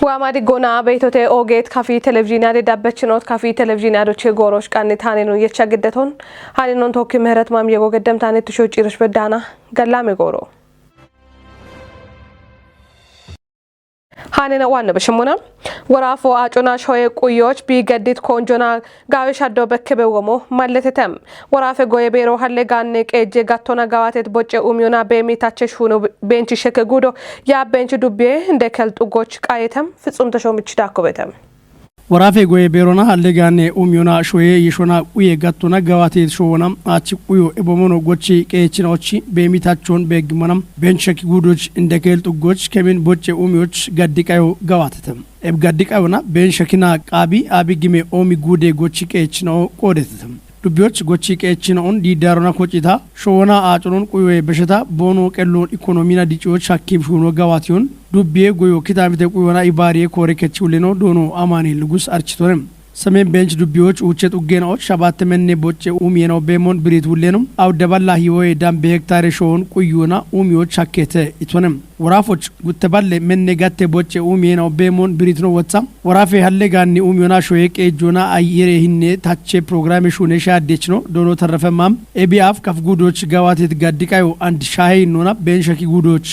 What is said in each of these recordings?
وامادی گنا بیتوته اوگیت کافی تلویزیون ادی دبچنوت کافی تلویزیون ادو چه گوروش کنی تانینو یه چگدتون هانون تو که مهرت مام یه گودم تانی تو چیرش بدانا گلامه گورو هانینا وان بشمونا ورافو آجوناش های کویوچ بی گدید کنجونا گاوش هدو بکه ومو مالتتم وراف گوی بیرو هله گانک اجه گاتونا گواتت بچه اومیونا بیمی تاچشونو بینچی شک گودو یا بینچ دوبیه دکلت اوگوچ قایتم فصوم تشوم چداکو بتم warafe goye berona hallegane umyona shoye yishona uye gattuna gawati showonam achi uyo ebomono gochi qechinochi bemitachon begmanam benchek gudoch indekel tugoch kemin boche umyoch gaddikayo gawatetem eb gaddikayona benshekina qabi abigime omi gude gochi qechino qodetetem dubyoch gochi qechino on di darona kochita showona achonon kuyo besheta bono qellon ekonomina dichoch hakim shuno gawation dubbiye goyo kitamite kuyona ibariye kore kechuleno dono amani lugus architorem ሰሜን ቤንች ዱቢዎች ውቸት ኡገናዎች ሻባት መነ ቦቼ ኡሚየናው ቤሞን ብሪት ሁሌንም አውደባላ ሂወይ ዳም በሄክታር ሾን ቁዩና ኡሚዎች አከተ ኢቶንም ወራፎች ጉተባለ መነ ጋቴ ቦቼ ኡሚየናው ቤሞን ብሪት ነው ወጣ ወራፌ ሀለጋኒ ኡሚዮና ሾዬ ቀጆና አየሬ ሂኔ ታቼ ፕሮግራም ሹኔ ሻዴች ነው ዶኖ ተረፈማም ኤቢአፍ ከፍጉዶች ጋዋቴት ጋዲቃዩ አንድ ሻይ ኖና ቤንሸኪ ጉዶች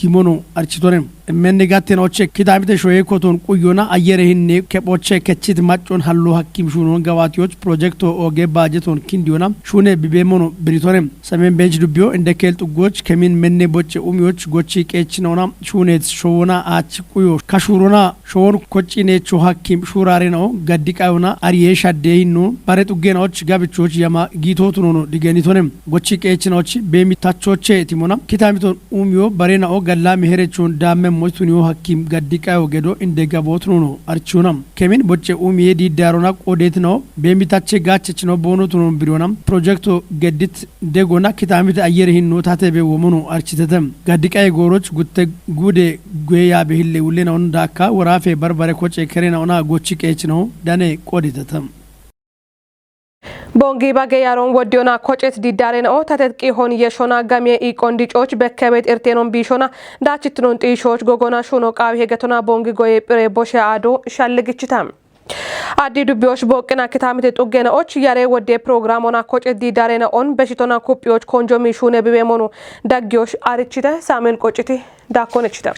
ኪሞኖ አርቺቶረም መነጋቴን ኦቼ ኪታሚተ ሾዬ ኮቶን ቁዮና አየረህኔ ከቦቼ ከቺት ማጮን ሀሉ ሐኪም ሹኖን ገባቲዎች ፕሮጀክቶ ኦጌ ባጀቶን ኪንዲዮና ሹኔ ቢቤሞኖ ብሪቶረም ሰሜን ቤንች ዱቢዮ እንደ ኬልጡጎች ከሚን መነ ቦቼ ኡሚዎች ጎቺ ቄችኖና ሹኔት ሾና አች ቁዮ ካሹሮና ሾን ኮጪኔቾ ሐኪም ሹራሬ ነው ጋዲቃውና አሪዬ ሻዴይኑ ባረጡጌናዎች ጋብቾች ያማ ጊቶቱኖ ነው ዲገኒቶንም ጎቺ ቄችኖች በሚታቾቼ ቲሞና ኪታሚቶን ኡሚዮ ባሬናኦ ገላ መሄረቾን ዳመ moytuniyo hakim gaddikayo gedo inde gabotnuno archunam kemin bocce umiye di darona qodetno bemitache gachechno bonotuno birionam projecto geddit degona kitamite ayer hinno tatebe womono architetem gaddikaye goroch gutte gude goya behille ulena on daka warafe barbare koche kerena ona gochi qechno dane qoditetem ቦንጊ ባገያሮን ወዲዮና ኮጨት ዲዳሬን ኦ ተተጥቂ ሆን የሾና ጋሜ ኢኮንዲጮች በከቤት ኤርቴኖን ቢሾና ዳችትኖን ጢሾች ጎጎና ሹኖ ቃዊ ሄገቶና ቦንጊ ጎይ ፕሬ ቦሼ አዶ ሻልግችታም አዲ ዱቢዎች ቦቅና ክታምት ጡገናዎች ያሬ ወደ ፕሮግራሞና ኮጨት ዲዳሬን ኦን በሽቶና ኩጲዎች ኮንጆሚ ሹነ ቢቤሞኑ ዳጊዎች አርችተ ሳሜን ቆጭቲ ዳኮነችታ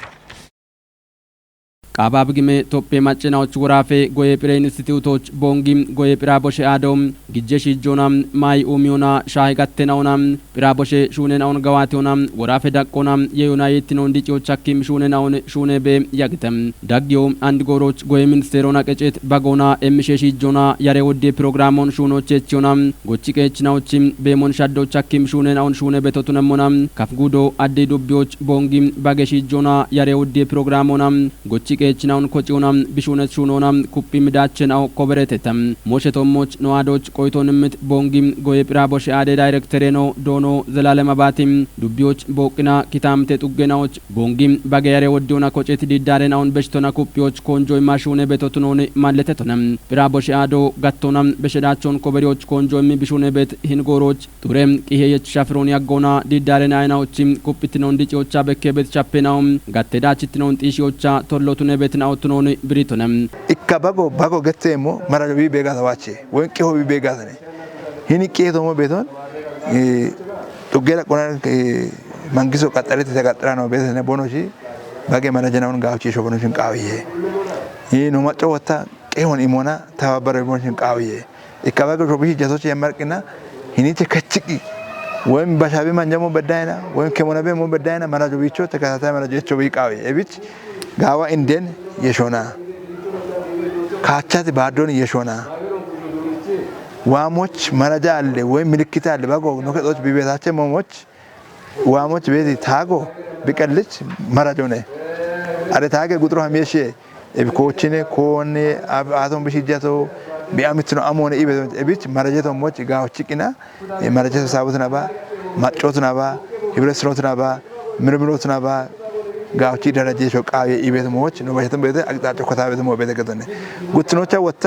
ቃባብግሜ ቶፔ ማጭናዎች ወራፌ ጎየፕሬ ኢንስቲትዩቶች ቦንጊም ጎየፕራ ቦሼ አዶም ግጀሽ ጆናም ማይ ኡሚዮና ሻይ ጋቴናውና ፕራቦሼ ሹኔናውን ገዋቴውና ወራፌ ዳቆና የዩናይትድ ነው እንዲጮች ሐኪም ሹኔናውን ሹኔቤ ያግተም ዳግዮ አንድ ጎሮች ጎየ ሚኒስቴሮና ቀጨት ባጎና ኤምሼሽ ጆና ያሬ ወዴ ፕሮግራሞን ሹኖች ቾና ጎቺ ቀችናዎችም በሞን ሻዶች ሐኪም ሹኔናውን ሹኔ በቶቱነሞና ካፍጉዶ አዴ ዱቢዎች ቦንጊም ባገሽ ጆና ያሬ ወዴ ፕሮግራሞና ጎቺ ችናውን ኮጪውናም ቢሹነት ሹኖናም ኩፒ ምዳችናው ኮበረተተም ሞሸቶሞች ነዋዶች ቆይቶንምት ቦንጊም ጎየፕራ ቦሼ አደ ዳይሬክተር ነው ዶኖ ዘላለም አባቲም ዱቢዎች ቦቅና ኪታምቴ ጡገናዎች ቦንጊም ባገያሬ ወዲዮና ኮጨት ዲዳሬናውን በሽቶና ኩፒዎች ኮንጆይ ማሹኔ በቶቱኖን ማለተቶነም ፕራ ቦሼ አዶ ጋቶናም በሸዳቸውን ኮበሪዎች ኮንጆይ ቢሹኔ ቤት ሂንጎሮች ቱሬም ቂሄየች ሻፍሮን ያጎና ዲዳሬና አይናዎችም ኩፒትኖ እንዲጮቻ በከቤት ቻፔናውም ጋቴዳችትኖን ጢሺዎቻ ቶሎቱነ ቤትና አውቶኖን ብሪቶነም ኢካባጎ ባጎ ገተሞ ማራቢ ቤጋታ ዋቼ ወንቂ ሆቢ ቤጋታ ነ ሂኒቄ ቶሞ ቤቶን ጡገላ ቆና መንግስቱ ቀጠለ ተቀጥራ ነው ቤተነ ቦኖጂ ባገ ማናጀናውን ጋውቺ ሾጎኖችን ቃውዬ ይሄ ነው ማጨወታ ቀሆን ኢሞና ተባበረ ቦኖችን ቃውዬ ኢካባጎ ሾቢ ጀቶች የማርቅና ሂኒቴ ከችቂ ወይም ባሻቢ ማንጀሞ በዳይና ወይም ከሞናቤ ሞ በዳይና ማናጆ ቢቾ ተከታታይ ማናጆ ቢቃው እብች ጋዋ እንደን የሾና ካቻት ባዶን የሾና ዋሞች መረጃ አለ ወይ ምልክት አለ ባጎ ነከቶች ቢቤታቸው መሞች ዋሞች ቤት ታጎ ቢቀልጭ መረጃ ነው አረ ታገ ጉጥሮ ሀሜሽ እብኮችኔ ኮኔ አቶም ቢሽጃቶ ቢአምት ነው አሞነ ኢቤት እብች መረጃ ተሞች ጋዎችቂና መረጃ ተሳቡትናባ ማጮትናባ ህብረስሮትናባ ምርምሮትናባ ጋውቺ ደረጃ ሾቃዊ ኢቤት ሞች ነው በየተም ቤተ አቅጣጫ ኮታቤት ሞ ቤተ ገተነ ጉትኖቻ ወጣ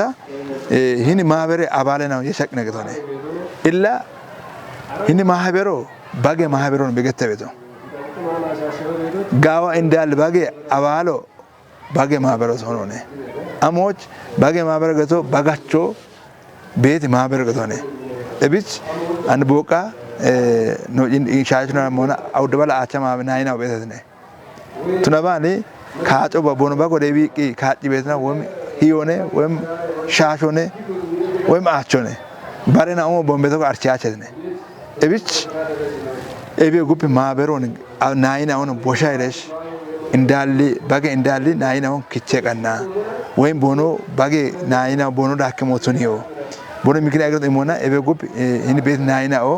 ይህን ማህበረ አባለ ነው የሸቅ ነገተነ ኢላ ይህን ማህበሮ ባገ ማህበሮን በገተቤቶ ጋዋ እንዳል ባገ አባሎ ባገ ማህበረ ሆኖ አሞች ባገ ማህበረ ገቶ ባጋቾ ቤት ማህበረ ገቶ ነ እብች አንድ ቦቃ ነው ኢንሻሽና ሞና አውደባላ አቻማ ናይናው ቤት ነ ቱናባኒ ካጮ በቦኖ ባጎ ደቢ ካጭ ቤትና ወም ሂዮነ ወም ሻሾነ ወም አቾነ ባረና ኦሞ ቦምቤቶ አርቻቸ ነ እብች ኤቤ ጉፕ ማህበሮን ናይናውን ቦሻይረሽ እንዳሊ ባገ እንዳሊ ናይናውን ክቸቀና ወይም ቦኖ ባገ ናይና ቦኖ ዳከሞቱኒዮ ቦኖ ምክንያት አገር ኢሞና ኤቤ ጉፕ ኢን ቤት ናይናኦ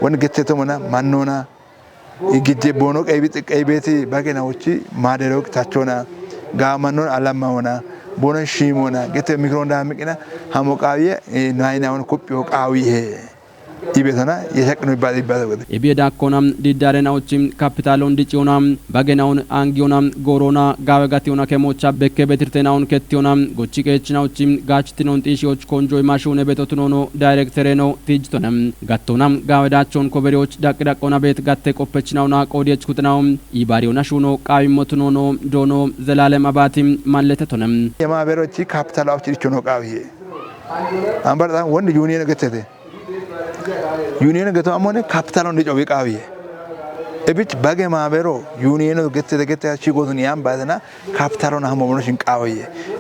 ወን ገተቶ ሞና ማኖና ይግጄ ቦኖ ቀይ ቤት ባገ ናውቺ ማደሮክ ታቾና ጋማኖን አላማውና ቦኖ ሺሞና ገተ ሚክሮንዳ ምቅና ሐሞቃዊ ናይናውን ኩጵዮ ቃዊሄ ኢቤተና የሸቅኑ ይባላል ኢቤዳ ኮናም ዲዳረናውቺም ካፒታሎን ዲጪዮና ባገናውን አንጊዮና ጎሮና ጋወጋቲዮና ከሞቻ በከ በትርተናውን ከቲዮና ጎቺቄችናውቺም ጋችቲኖን ጢሺዎች ኮንጆ ማሹነ ቤቶትኖኖ ዳይሬክተሬኖ ቲጅቶናም ጋቶናም ጋወዳቸውን ኮበሪዎች ዳቅዳቆና ቤት ጋተ ቆፐችናውና ቆዲየች ኩትናው ኢባሪዮና ሹኖ ቃዊሞትኖኖ ዶኖ ዘላለም አባቲም ማለተቶናም የማህበሮች ካፒታላዎች ዲቾኖ ቃዊ አንበርታ ወንድ ዩኒየን ገተተ ዩኒየን ገቶ አሞነ ካፒታሎን ዲጮ ቢቃዊ እብች ባገ ማህበሮ ዩኒየን ገተ ሺጎቱን ያም ባዘና ካፒታሎን አሞሞሽን ቃዊ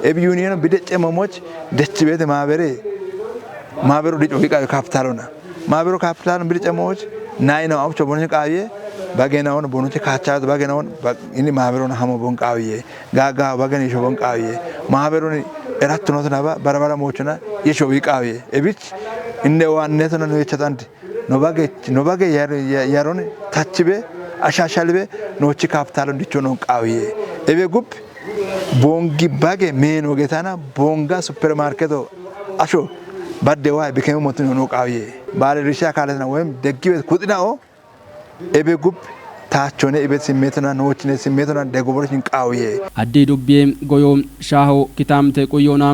እብ ዩኒየን ቢደጨ መሞች ደች ቤት ማህበሮ ዲጮ ቢቃዊ ካፒታሎና ማህበሮ ካፒታሎን ቢደጨ መሞች ናይናው አብቾ ቦንሽ ቃዊ ባገናውን ቦኖች ካቻት ባገናውን ኢኒ ማህበሮን አሞቦን ቃዊ ጋጋ ባገን ይሾቦን ቃዊ ማህበሮን እራት ነው ተናባ በረበራ ሞችና ይሾ ቢቃዊ እብች እንደ ዋነቱን ነው የቻታንድ ኖባገ ያሮን ታችቤ አሻሻልቤ ኖቺ ካፒታሎን ዲቾ ነው ቃዊ ኤቤ ጉፕ ቦንጊ ባገ ሜኖ ጌታና ቦንጋ ሱፐርማርኬቶ አሾ ባደዋ ቢከም ሞቱ ነው ቃዊ ባለ ሪሻ ካለና ወይም ደግቤት ኩጥናኦ ኤቤ ጉፕ ታቾነ ኢቤት ሲሜቱና ኖችነ ሲሜቱና ደጎቦችን ቃዊ አዲ ዱቤ ጎዮ ሻሆ ኪታምተ ቆዮና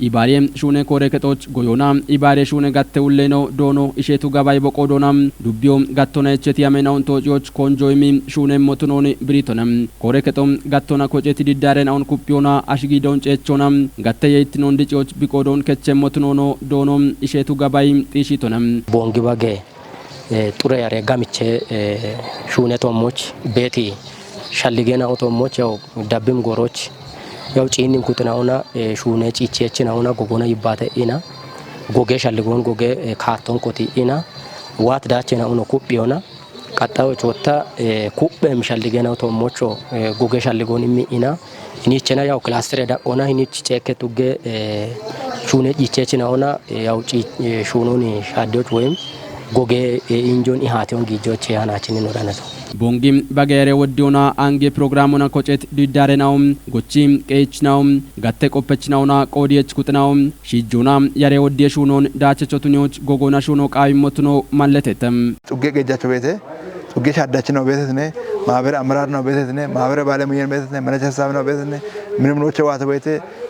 ኢባሬም ሹነ ኮረከቶች ጎዮና ኢባሬ ሹነ ጋተውሌኖ ዶኖ ኢሼቱ ጋባይ በቆዶና ዱቢዮም ጋቶና እቸት ያመናውን ቶጪዎች ኮንጆይሚ ሹነ ሞቱኖኒ ብሪቶናም ኮረከቶም ጋቶና ኮጨት ዲዳረን አውን ኩፒዮና አሽጊዶን ጨቾና ጋተየትኖን ዲጪዎች ቢቆዶን ከቸ ሞቱኖኖ ዶኖ ኢሼቱ ጋባይ ጢሺቶናም ቦንጊ ባገ ጡረ ያሬ ጋምቼ ሹነቶሞች ቤቲ ሻሊገና ኦቶሞች ያው ዳብም ጎሮች ያው ጪኒም ኩትናውና ሹነ ጪቼችናውና ጎጎና ይባተ ኢና ጎጌ ሻሊጎን ጎጌ ካርቶን ኮቲ ኢና ዋት ዳቸናውና ኩጵዮና ቀጣዮች ወጣ ኩጵም ሻሊገና ኦቶሞች ጎጌ ሻሊጎን ኢና ኢኒቸና ያው ክላስተር ዳቆና ኢኒች ጨከቱገ ሹነ ጪቼችናውና ያው ሹኑኒ ሻዲዎች ወይም ጎጌ ኢንጆን ኢሃቴውን ጊጆች ያናችን ይኖራነቱ ቦንጊም ባገሬ ወዲዮና አንጌ ፕሮግራሙና ኮጨት ዲዳረናውም ጎቺም ቀይችናውም ጋተ ቆፐችናውና ቆዲየች ኩጥናውም ሺጆና ያሬ ወዲየ ሹኖን ዳቸቾቱኞች ጎጎና ሹኖ ቃዊሞቱኖ ማለተተም ጡጌ ገጃቸው ቤተ ጡጌ ሻዳችናው ቤተነ ማህበር አመራር ነው ቤተነ ማህበር ባለሙያ ቤተነ መነቸ ሐሳብ ነው ቤተነ ምንምኖች ዋተ ቤተ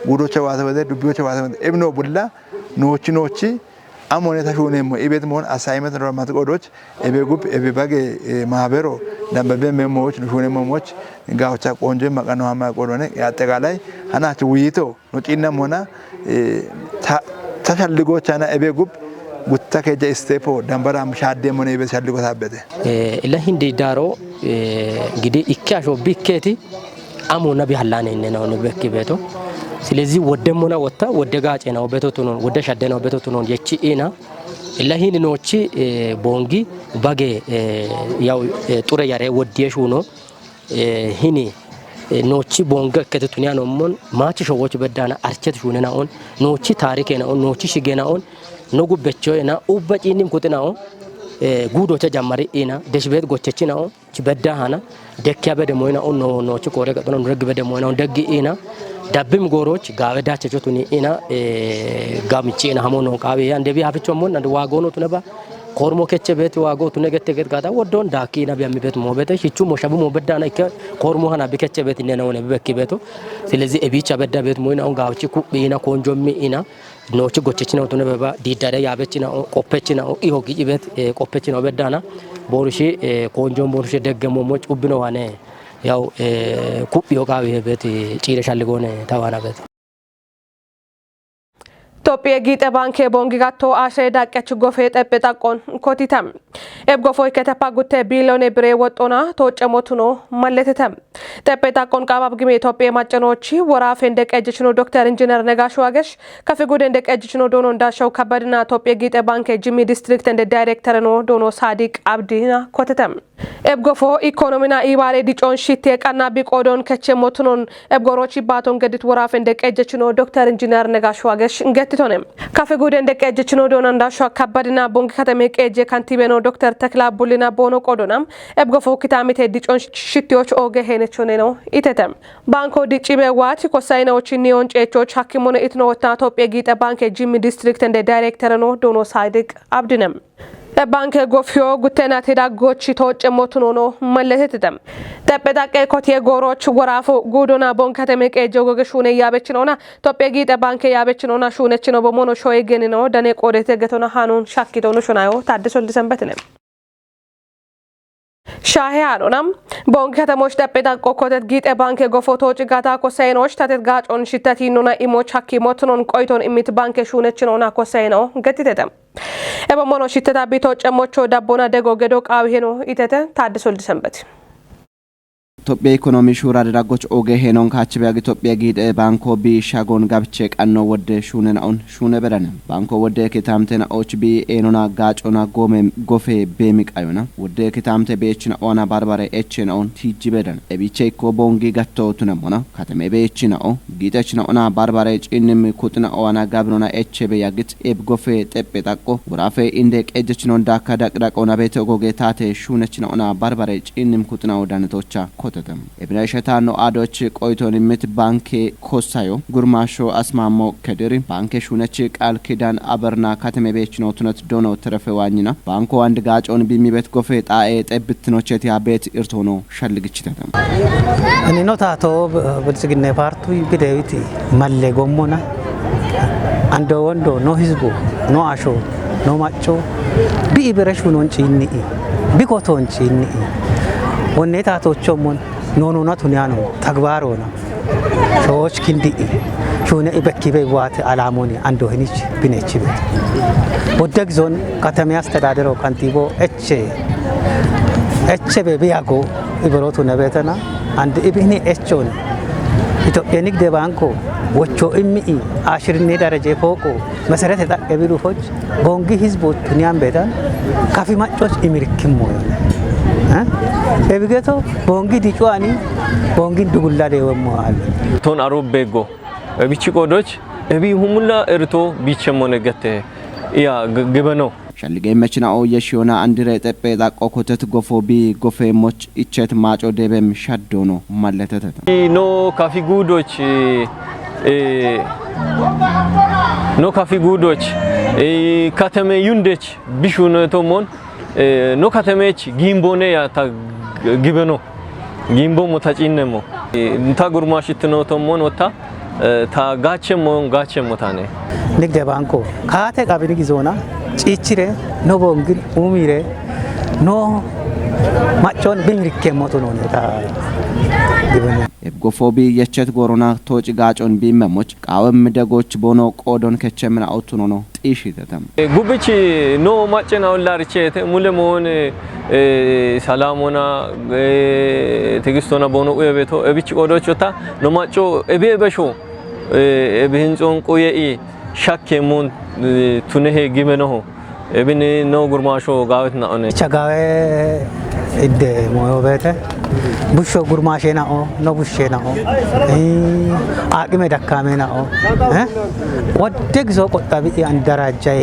ጉዶች ዋተ ቤተ ዱቢዎች ዋተ ቤተ እብኖ ቡላ ኖቺ አሞኔታ ሹኔሞ ኢቤት ሞን አሳይመንት ነው ማትቆዶች ኤቤ ጉፕ ኤቤ ባገ ማህበሮ ደንበበ ሜሞዎች ሹኔሞች ጋውቻ ቆንጆ ማቀናው ማቆዶነ ያጠቃላይ አናች ውይይቶ ኖጪና ሞና ተፈልጎቻና ኤቤ ጉፕ ጉታ ከጀ ስቴፖ ደንበራም ሻዴ ሞነ ኤቤ ሻልጎ ታበደ ለሂንዲ ዳሮ እንግዲህ ኢካሾ ቢኬቲ አሞና ቢሃላኔ ነው ንበክ ቤቶ ስለዚህ ወደሞና ወጣ ወደጋጨ ነው ቤቶቱን ወደ ሻደናው ቤቶቱን የቺኢና ለሂን ኖቺ ቦንጊ ባገ ያው ጡረ ያሬ ወዲየሹ ነው ሂኒ ኖቺ ቦንጋ ከተቱኛ ነው ሞን ማቺ ሾዎች በዳና አርቸት ሹነናውን ኖቺ ታሪኬናው ኖቺ ሽገናውን ኖጉበቾና ኡበጪኒም ኩጥናው ጉዶቸ ጀማሪ ኢና ደሽቤት ጎቸችናው በዳሃና ደኪያ በደሞይናው ኖቺ ኮሬ ቀጥኖ ረግ በደሞይናው ደግ ኢና ዳብም ጎሮች ጋወዳቸ ቾቱኒ ኢና ጋምጪና ሀሞኖ ቃቤ አንደቢ አፍቾሞን አንደ ዋጎኖ ተነባ ኮርሞ ከቸ ቤት ዋጎ ተነገተ ገጥጋታ ወዶን ዳኪና ቢያምበት ሞበተ ሽቹ ሞሻቡ ሞበዳና ይከ ኮርሞ ሀና ቢከቸ ቤት ነነው ነብበክ ቤቶ ስለዚህ እቢቻ በዳ ቤት ሞይናው ጋውቺ ኩቢና ኮንጆሚ ኢና ኖቺ ጎቸችናው ተነበባ ዲዳዳ ያበችና ቆፐችና ኢሆ ግጭ ቤት ቆፐችና በዳና ቦርሺ ኮንጆም ቦርሺ ደገሞሞች ኡብኖ ዋነ ያው ኩጵዮ ጋር ቤት ጪረሻል ጎነ ተዋናበት ኢትዮጵያ ጊጤ ባንክ ቦንጊጋቶ አሸ ዳቀች ጎፌ ጠብጣቆን ኮቲተም ኤብጎፎይ ከተፓ ጉቴ ቢሊዮን ብሬ ወጦና ተወጨሞቱኖ ማለተተም ጠብጣቆን ቃባብ ግሜ ኢትዮጵያ ማጨኖቺ ወራፌ እንደቀጅችኖ ዶክተር ኢንጂነር ነጋሽ ዋገሽ ከፊጉድ እንደቀጅችኖ ዶኖ እንዳሻው ከበድና ኢትዮጵያ ጊጤ ባንክ ጂሚ ዲስትሪክት እንደ ዳይሬክተር ነው ዶኖ ሳዲቅ አብዲና ኮተተም ኤብጎፎ ኢኮኖሚና ኢባሬ ዲጮን ሽቴ ቀና ቢቆዶን ከቸሞቱኖን ኤብጎሮቺ ባቶን ገድት ወራፌ እንደቀጅችኖ ዶክተር ኢንጂነር ነጋሽ ዋገሽ እንገትቶንም ከፊጉድ እንደቀጅችኖ ዶኖ እንዳሻው ከበድና ቦንግ ከተሜ ቀጀ ካንቲቤኖ ዶክተር ተክላ ቡሊና ቦኖ ቆዶናም ኤብጎፎ ኪታሚቴ ዲጮን ሽቴዎች ኦገ ሄነቾኔ ነው ኢተተም ባንኮ ዲጪ በዋት ኮሳይናዎች ኒዮን ጨቾች ሐኪሞነ ኢትኖ ወታ ኢትዮጵያ ጊጤ ባንክ ጂሚ ዲስትሪክት እንደ ዳይሬክተር ነው ዶኖ ሳዲቅ አብዲነም ባንክ ጎፊዮ ጉቴና ተዳጎች ተወጨሞቱኖ ነው መለተተም ተበዳቀ ኮቴ ጎሮች ወራፎ ጉዶና ቦን ከተሜ ቀጀ ጎገሹነ ያበች ነውና ኢትዮጵያ ጊጤ ባንክ ያበች ነውና ሹነች ነው በሞኖ ሾይ ገን ነው ደኔ ቆዴ ተገቶና ሃኑን ሻኪቶ ነው ሹናዮ ታደሰል ዲሰንበት ነው ሻሂያኖናም ቦንግ ከተሞች ተበዳቆ ኮተት ጊጤ ባንክ ጎፎቶ ጭጋታ ኮሳይኖች ተተት ጋጮን ሽተቲኖና ኢሞች ሐኪሞቱኖን ቆይቶን ኢሚት ባንክ ሹነች ነውና ኮሳይኖ ገትተተም ኤበሞኖ ሽተታ ቢቶ ጨሞቾ ዳቦና ደጎ ገዶ ቃው ነው ኢተተ ታደሰል ዲሰንበት ኢትዮጵያ ኢኮኖሚ ሹራ ደዳጎች ኦገ ሄኖን ካችቢያ ኢትዮጵያ ጊጤ ባንኮ ቢ ሻጎን ጋብቼ ቀኖ ወደ ሹነናውን ሹነ በደነ ባንኮ ወደ ከታምተና ኦችቢ ኤኖና ጋጮና ጎፌ በሚቃዩና ወደ ከታምተ ቤችና ኦና ባርባሬ ኤችናውን ቲጂ በደነ ኤቢቼ ኮ ቦንጊ ጋቶ ቱነሞና ከተሜ ቤችና ኦ ጊጤችና ኦና ባርባሬ ጭንም ኩጥና ኦና ጋብኖና ኤችቤ ያግት ኤብ ጎፌ ጠጴጣቆ ወራፌ እንደ ቀጀችና ዳካ ዳቅዳቆና ቤተ ኦጎጌ ታቴ ሹነችና ኦና ባርባሬ ጭንም ኩጥና ወዳነቶቻ ኮተተም ኤብራሸታ ነው አዶች ቆይቶን ምት ባንክ ኮሳዮ ጉርማሾ አስማሞ ከድሪ ባንክ ሹነች ቃል ኪዳን አበርና ከተሜ ቤች ነው ትነት ዶኖ ተረፈዋኝና ባንኮ አንድ ጋጮን ቢሚበት ጎፌ ጣኤ ጠብትኖቸት ያቤት እርቶኖ ሸልግችተም እኔ ነው ታቶ ብልጽግና ፓርቱ ቢደዊት ማለ ጎሞና አንዶ ወንዶ ነው ህዝቡ ነው አሾ ነው ማጮ ቢብረሹ ነው እንጪኒ ቢኮቶ እንጪኒ ወኔታቶቾሞን ኖኖና ቱኒያኖ ተግባሮና ሾች ክንዲ ሹነ ኢበኪበ ዋት አላሞኒ አንዶ ህኒች ቢነች ወደግ ዞን ከተማ አስተዳደረው ካንቲቦ እቼ በቢያጎ ኢብሮቱ ነበተና አንድ ኢብኒ እቾን ኢትዮጵያ ንግድ ባንኮ ወቾ ኢሚ አሽርኔ ደረጃ ፎቆ መሰረት ተጠቀቢሉ ሆጅ ቦንጊ ህዝቦ ቱኒያን ቤታን ካፊ ማጮች ኢሚርክም ሞይ ኤብገቶ ቦንጊ ዲጯኒ ቦንጊ ዱጉላ ደወሞ አለ ቶን አሮቤጎ ቢቺ ቆዶች እቢ ሁሙላ እርቶ ቢቸሞነ ገተ ያ ግበኖ ሸልገ መችናኦ የሽዮና አንድሬ ጠጴ ዳቆ ኮተት ጎፎ ቢ ጎፌሞች ኢቸት ማጮ ደበም ሻዶኖ ማለተተ ኖ ካፊ ጉዶች ኖ ካፊ ጉዶች ከተሜ ዩንደች ቢሹነ ቶሞን ኖ ከተሜች ጊምቦኔ ያ ታ ግበኖ ጊምቦ ሞታጪነሞ እንታ ጉርማሽት ነው ቶሞን ወታ ታ ጋቸሞ ታኔ ንግደ ባንኮ ካቴ ቃቢኒ ጊዞና ጪቺሬ ኖ ቦንግል ኡሚሬ ኖ ማጮን ቢምሪኬ ሞቶ ነው ታ ግበኖ ኤብጎፎቢ የቸት ጎሮና ቶጭ ጋጮን ቢመሞች ቃወም ደጎች ቦኖ ቆዶን ከቸምና አውቱኖ ነው ጢሽ ተተም ጉብቺ ኖ ማጨናው ላርቼ ሙለሞን ሰላሞና ትግስቶና ቦኖ እቤቶ እብቺ ቆዶች ወታ ኖ ማጮ እቤበሾ እብህንጾን ቆየኢ ሻኬሞን ቱነሄ ግመኖ እብን ኖ ጉርማሾ ጋወትና ኦነ ቻጋዌ እደ ሞዮበተ ቡሾ ጉርማሼናኦ ኖ ቡሼናኦ አቅመ ደካሜናኦ ወደግ ዞ ቆጣቢ አንደራጃይ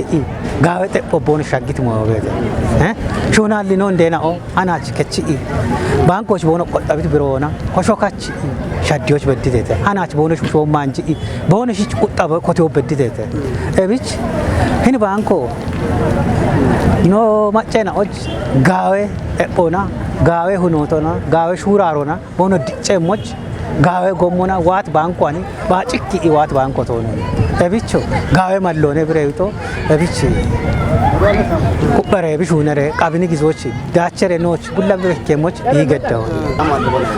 ጋዌ ጠቦን ሻጊት ሞዮበተ ሾናሊ ነው እንደናኦ አናች ከቺ ባንኮች ቦኖ ቆጣቢት ብሮና ኮሾካች ሻዲዎች በድቴተ አናች ቦኖ ሾ ማንጂ ቦኖ ሽጭ ቆጣበ ኮቴው በድቴተ እብች ህን ባንኮ ኖ ማጨናዎች ጋዌ ጠቦና ጋዌ ሁኖቶና ጋዌ ሹራሮና ቦኖ ዲጨሞች ጋዌ ጎሞና ዋት ባንኳኒ ባጭቂ ዋት ባንኮ ቶነ ebicho gawe mallone bireyto ebichi kubare bishunere qabini gizochi daachere noch bulla bekemoch yigedaw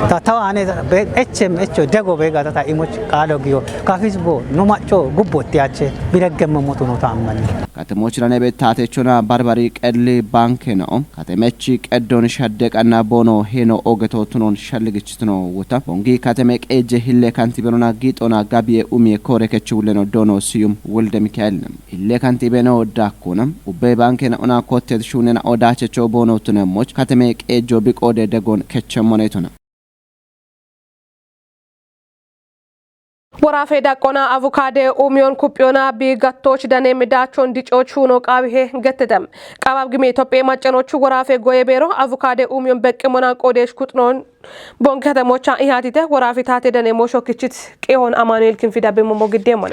tatawane be echo dego bega tata imoch qalo giyo kafisbo no macho gubbot yache bireggemoto no taamani ከተሞች ለነቤት ታቴቾና ባርባሪ ቀድሊ ባንክ ነው ከተመች ቀዶን ሸደቀና ቦኖ ሄኖ ኦገቶቱኖን ሸልግችትኖ ወታ ቦንጊ ከተመቅ ኤጀ ሂሌ ካንቲበኖና ጊጦና ጋቢየ ኡሚ ኮረከች ውለኖ ዶኖ ሲዩም ወልደ ሚካኤል ነው ሂሌ ካንቲበኖ ዳኮነም ኡቤ ባንክ ነውና ኮቴት ሹነና ኦዳቸቾ ቦኖ ተነሞች ከተመቅ ኤጆ ቢቆደ ደጎን ከቸሞኔቱና ወራፌ ዳቆና አቮካዶ ኡሚዮን ኩጵዮና ቢጋቶች ደኔ ምዳቾን ዲጮቹ ነው ቃብሄ ገተደም ቃባብ ግሜ ኢትዮጵያ ማጨኖቹ ወራፌ ጎየቤሮ አቮካዶ ኡሚዮን በቅሞና ቆዴሽ ኩጥኖን ቦን ከተሞቻ ኢሃቲተ ወራፌ ታቴ ደኔ ሞሾ ክችት ቄሆን አማኑኤል ክንፊዳ በመሞ ግዴሞነ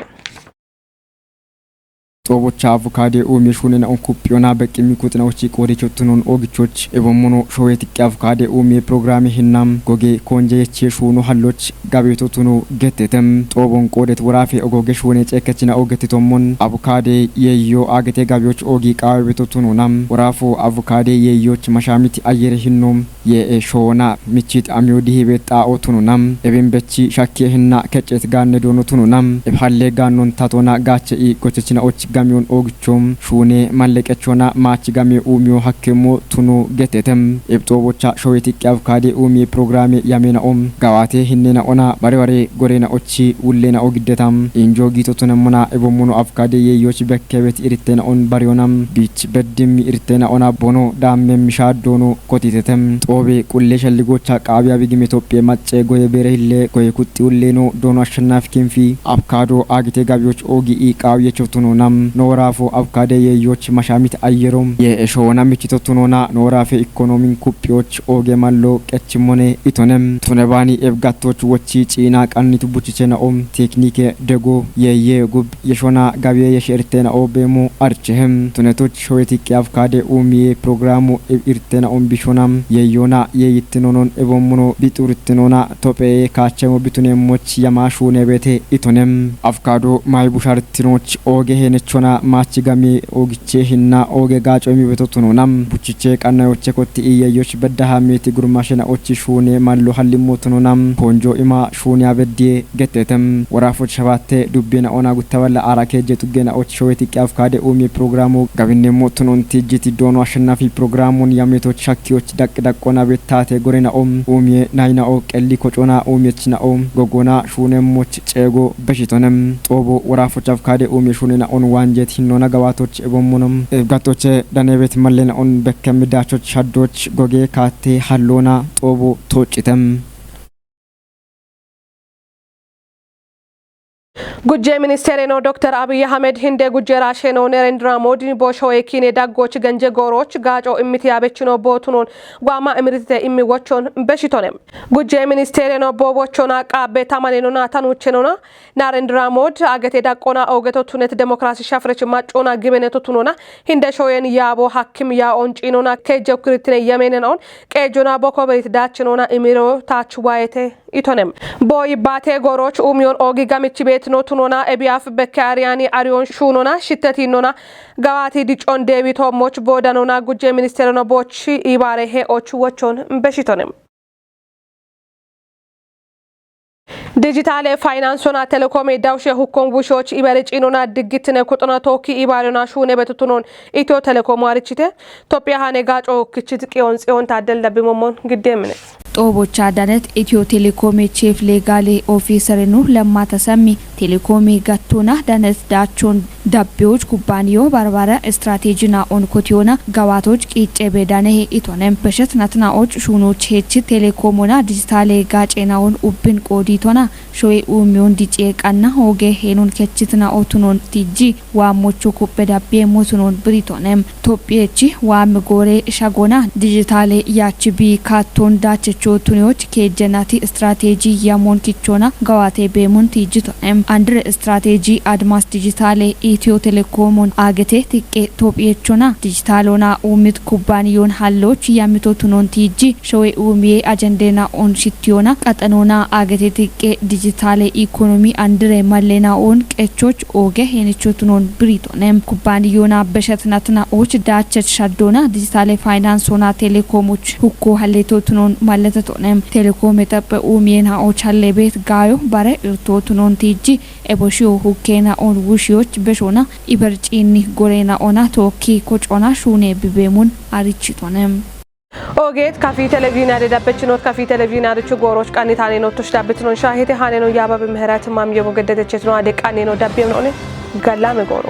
ጦቦቻ አቮካዶ ኡሚሹነና ኦንኩጵዮና በቅሚኩጥናውቺ ቆዴቾቱኖን ኦግቾች ኤቦሞኖ ሾዌትቂ አቮካዶ ኡሚ ፕሮግራም ሂናም ጎጌ ኮንጀየቼ ሹኑ ሀሎች ጋቤቶቱኖ ገተተም ጦቦን ቆዴት ወራፌ ኦጎገሽ ወኔ ጨከችና ኦገትቶሞን አቮካዶ የዮ አገቴ ጋቢዎች ኦጊ ቃቤቶቱኖናም ወራፎ አቮካዶ የዮች መሻሚት አየረ ሂኖም የሾና ምቺት አሚዮዲ ቤጣ ኦቱኖናም ኤቤንበቺ ሻኬ ሂና ከጨት ጋነ ዶኖቱኖናም ኤብሐሌ ጋኖን ታቶና ጋቸ ኢ ጎቸችና ኦች ጋሚዮን ኦግቾም ሹኔ ማለቀቾና ማች ጋሚ ኡሚዮ ሐከሞ ቱኑ ገተተም ኤብጦቦቻ ሾዌትቂ አቮካዶ ኡሚ ፕሮግራም ያሜናኦም ጋዋቴ ሂኔና ኦና ባሪዋሬ ጎሬና ኦቺ ውሌና ኦግደታም ኢንጆ ጊቶቱነሙና ኤቦሞኖ አቮካዶ የዮች በከበት ኢሪቴና ኦን ባሪዮናም ቢች በድም ኢሪቴና ኦና ቦኖ ዳም ሚሻዶኖ ኮቲተተም ጦቤ ቁሌ ሸልጎቻ ቃቢያ ቢግም ኢትዮጵያ ማጨ ጎየ ቤረሂሌ ጎየ ኩጢ ውሌኖ ዶኖ አሸናፊ ክንፊ አቮካዶ አግቴ ጋቢዎች ኦጊ ቃብየቾቱኖናም ኖራፎ አቮካዶ የዮች መሻሚት አየሮም የሾና ምቺቶቱኖና ኖራፌ ኢኮኖሚን ኩጵዮች ኦጌማሎ ቀችሞኔ ኢቶነም ቱነባኒ ኤብጋቶች ወቺ ጪና ቀኒቱ ቡቺቼናኦም ቴክኒክ ደጎ የየጉብ የሾና ጋቢየ የሸርቴና ኦቤሞ አርቸህም ቱነቶች ሾዌትቂ አቮካዶ ኡሚ ፕሮግራሙ ኢርቴናኦም ቢሾናም የዮና የይትኖኖን ኤቦሞኖ ቢጡርትኖና ቶጴ ካቸሞ ቢቱኔሞች የማሹኔ ቤቴ ኢቶነም አቮካዶ ማይቡሻርትኖች ኦጌ ሄነቾና ማች ጋሚ ኦግቼ ሂና ኦጌ ጋጮ የሚበቶቱኖናም ቡቺቼ ቀናዮቼ ኮቲ ኢየዮች በዳሃሜቲ ጉርማሽና ኦቺ ሹኔ ማሎ ሀሊሞቱኖናም ኮንጆ ኢማ ሹኔ አበዴ ገተተም ወራፎች ሸባቴ ዱቤና ኦና ጉተበላ አራኬጀ ጡጌና ኦቺ ሾዌትቂ አቮካዶ ኡሚ ፕሮግራሙ ጋቢኔ ሞቱኖን ቲጂቲ ዶኖ አሸናፊ ፕሮግራሙን ያሜቶች ሻኪዎች ዳቅዳቆና ቤታቴ ጎሬና ኡሚ ናይና ኦ ቀሊ ኮጮና ኡሚችና ጎጎና ሹኔሞች ጨጎ በሽቶነም ጦቦ ወራፎች አቮካዶ ኡሚ ሹኔና ኦን ዋንጀት ሂኖና ገባቶች ኤቦሞኖም ጋቶች ዳኔቤት መሌና ኦን በከሚዳቾች ሻዶች ጎጌ ካቴ ሀሎና ጦቦ ቶጭተም ጉጄ ሚኒስቴር ነው ዶክተር አብይ አህመድ ሂንደ ጉጄ ራሼ ነው ነሬንድራ ሞዲ ቦሾዌ ኪኔ ዳጎች ገንጀ ጎሮች ጋጮ እምት ያበችኖ ቦቱኖን ጓማ እምርቴ እሚወቾን በሽቶነም ጉጄ ሚኒስቴር ነው ቦቦቾና ቃቤ ታማኔኖና ታኑቸኖና ናሬንድራ ሞድ አገቴ ዳቆና ኦገቶቱነት ዴሞክራሲ ሻፍረች ማጮና ግበነቶቱኖና ሂንደ ሾየን ያቦ ሐኪም ያ ኦንጪኖና ከጀው ክሪትነ የሜነናውን ቀጆና ቦኮበሪት ዳችኖና እሚሮ ታች ዋይቴ ኢቶነም ቦይ ባቴ ጎሮች ኡሚዮን ኦጊ ጋሚች ቤት ነው ቱኖና ኤቢያፍ በካሪያኒ አሪዮን ሹኖና ሽተቲኖና ጋዋቲ ዲጮን ዴቪቶ ሞች ቦዳኖና ጉጄ ሚኒስቴር ነው ቦች ኢባሬ ሄኦች ወቾን በሽቶነም ዲጂታል ፋይናንስና ቴሌኮም ዳውሽ ሁኮም ቡሾች ኢበረጪኖና ድግትነ ኩጥና ቶኪ ኢባሬና ሹኔ በትቱኖን ኢትዮ ቴሌኮም ዋርቺቴ ኢትዮጵያ ሃኔ ጋጮ ክችት ቂዮን ጽዮን ታደል ለብሞሞን ግዴምነ ጦቦቻ ዳነት ኢትዮ ቴሌኮም ቺፍ ሌጋል ኦፊሰር ነው ለማተሰሚ ቴሌኮም ጋቶና ዳነት ዳቾን ዳቢዎች ኩባንያው ባርባራ ስትራቴጂና ኦንኮቲዮና ጋዋቶች ቂጬ በዳነ ኢቶነም በሸት ናትናዎች ሹኖች ሄች ቴሌኮምና ዲጂታል ጋጬናውን ኡብን ቆዲቶና ሾይ ኡሚዮን ዲጬቃና ሆጌ ሄኑን ከችትና ኦቱኖን ቲጂ ዋሞቹ ኩበዳቤ ሞቱኖን ብሪቶነም ቶፒየቺ ዋም ጎሬ ሻጎና ዲጂታል ያቺ ቢ ካቶን ዳቸቾ ኬቾቱኒዎች ኬጀናቲ ስትራቴጂ ያሞን ኪቾና ጋዋቴ ቤሙን ቲጅቶ አንድር ስትራቴጂ አድማስ ዲጂታል ኢትዮ ቴሌኮሙን አገቴ ቲቄ ቶፒየቾና ዲጂታሎና ኡሚት ኩባንዮን ሀሎች ያሚቶቱኖን ቲጂ ሾዌ ኡሚዬ አጀንዴና ኦን ሽቲዮና ቀጠኖና አገቴ ቲቄ ዲጂታል ኢኮኖሚ አንድሬ ማሌና ኦን ቀቾች ኦጌ ሄኒቾቱኖን ብሪቶኔም ኩባንዮና በሸትናትና ኦች ዳቸች ሻዶና ዲጂታል ፋይናንስና ቴሌኮሞች ሁኮ ሀሌቶቱኖን ማለተቶኔም ቴሌኮም የጠበ ኡሚዬና ኦች ሀሌቤት ጋዮ ባረ እርቶቱኖን ቲጂ ኤቦሺዮ ሁኬና ኦን ውሺዎች በሾና ኢበርጪኒ ጎሬና ኦና ቶኪ ኮጮና ሹኔ ቢቤሙን አሪቺቶኔም ኦጌት ካፊ ቴሌቪዥን ያደዳበችኖት ካፊ ቴሌቪዥን አርቹ ጎሮች ቃኒታኔ ነው ተሽዳብትኖን ሻሂቴ ሃኔ ነው ያባብ ምህረት ማም የሞገደደችት ነው አደቃኔ ነው ዳቤም ነው ገላም ጎሮ